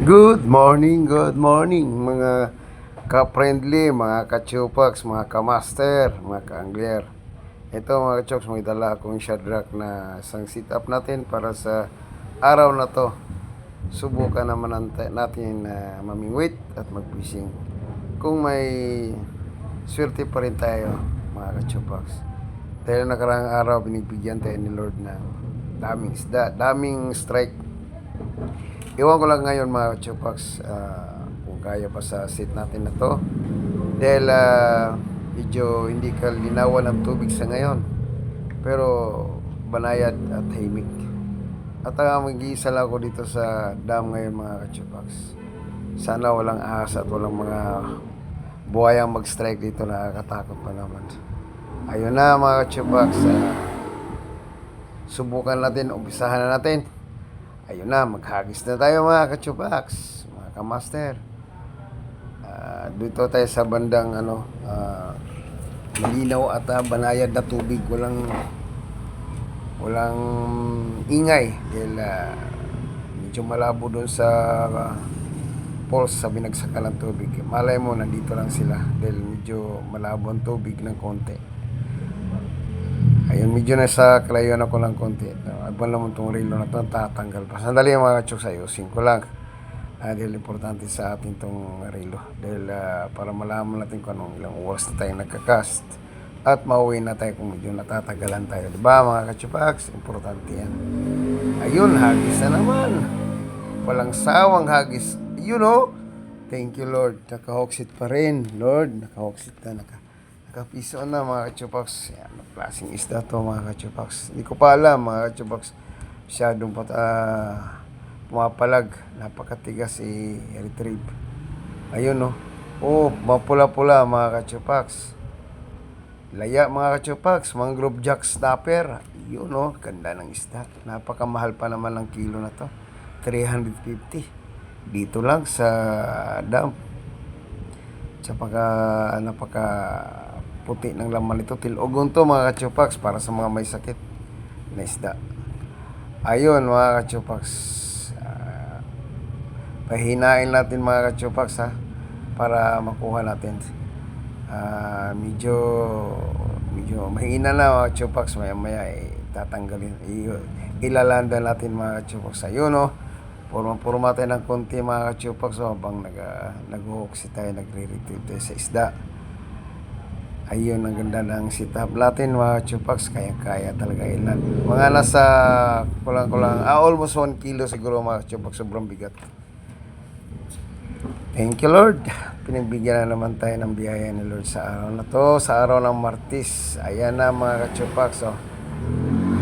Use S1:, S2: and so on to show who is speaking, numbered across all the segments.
S1: Good morning mga ka-friendly, mga ka-chupax, mga ka-master, mga ka-angler. Ito mga ka-chupax, may dala akong shadrack na isang sit-up natin para sa araw na to. Subukan naman natin na mamingwit at mag-fishing. Kung may swerte pa rin tayo mga ka-chupax. Dahil nakarang araw binibigyan tayo ni Lord ng daming isda, daming strike. Iwan ko lang ngayon mga chupax kung kaya pa sa set natin na to. Dahil medyo hindi kalinawan ang tubig sa ngayon. Pero banayad at tahimik. At mag-iisa lang ako dito sa dam ngayon mga kachupax. Sana walang ahas at walang mga buhayang mag-strike dito, nakakatakot pa naman. Ayun na mga kachupax, subukan natin, umpisahan na natin. Ayun na, maghagis na tayo mga ka-chupax, mga ka-master. Dito tayo sa bandang malinaw at banayad na tubig, walang ingay dahil medyo malabo doon sa falls sa binagsakan ng tubig. Malay mo nandito lang sila dahil medyo malabo ang tubig ng konti. Ayun, medyo nasa kalayuan ako ng konti. Abang naman itong relo na ito, tatanggal pa. Sandali mga chuks, ayusin ko lang. Dahil importante sa atin itong relo. Dahil para malaman natin kung anong ilang oras na tayo nagkakast. At mauwi na tayo kung medyo natatagalan tayo. Diba mga kachupax? Importante yan. Ayun, hagis na naman. Walang sawang hagis. You know, thank you Lord. Nakahoksit pa rin. Lord, nakahoksit na. Nakapiso na mga kachupax. Yan, klaseng isda to mga kachupax. Hindi ko pa alam mga kachupax. Masyadong pumapalag. Napakatigas i-retrieve. Ayun no. Oh, mapula-pula mga kachupax. Laya mga kachupax. Mangrove jack snapper. Yun no. Ganda ng isda. Napakamahal pa naman ng kilo na to. 350. Dito lang sa dam. Napaka puti ng laman nito. Tilogon to mga kachupax para sa mga may sakit na isda. Ayun mga kachupax, pahinain natin mga kachupax para makuha natin. Medyo mahina na mga kachupax. Maya tatanggalin, ilalanda natin mga kachupax. Ayun no, purma tayo ng konti mga kachupax habang nag-hooksit tayo, nagre-retrieve tayo sa isda. Ayun, ang ganda ng sit-up natin mga chupax. Kaya talaga ilan. Mga nasa kulang almost 1 kilo siguro mga chupax. Sobrang bigat. Thank you Lord. Pinagbigyan na naman tayo ng biyaya ni Lord sa araw na to. Sa araw ng Martes. Ayan na mga chupax.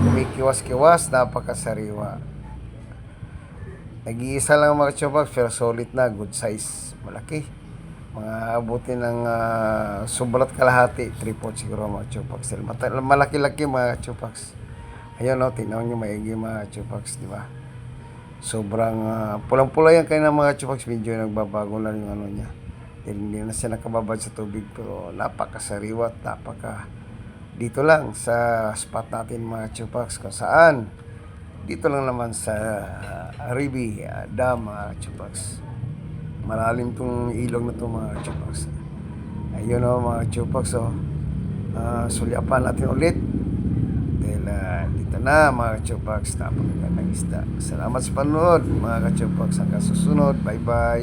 S1: Kumikiwas-kiwas. Napakasariwa. Nag-iisa lang mga chupax. Pero solid na. Good size. Malaki. Mga abutin ng subrat kalahati, 3/4 siguro mga chupax. Malaki-laki mga chupax. Ayun no, tingnan nyo maigi mga chupax, di ba? Sobrang pulang-pula yan kayo ng mga chupax. Medyo nagbabago na yung ano niya. Hindi na siya nakababad sa tubig, pero napakasariwat, dito lang sa spot natin mga chupax. Kung saan? Dito lang naman sa Ribi Dam mga chupax. Malalim tong ilog na to mga chupax. Ayun o mga chupax sulyapan natin ulit dahil dito na mga chupax, napakagandang isda. Salamat sa panood mga chupax. Hanggang susunod, bye bye.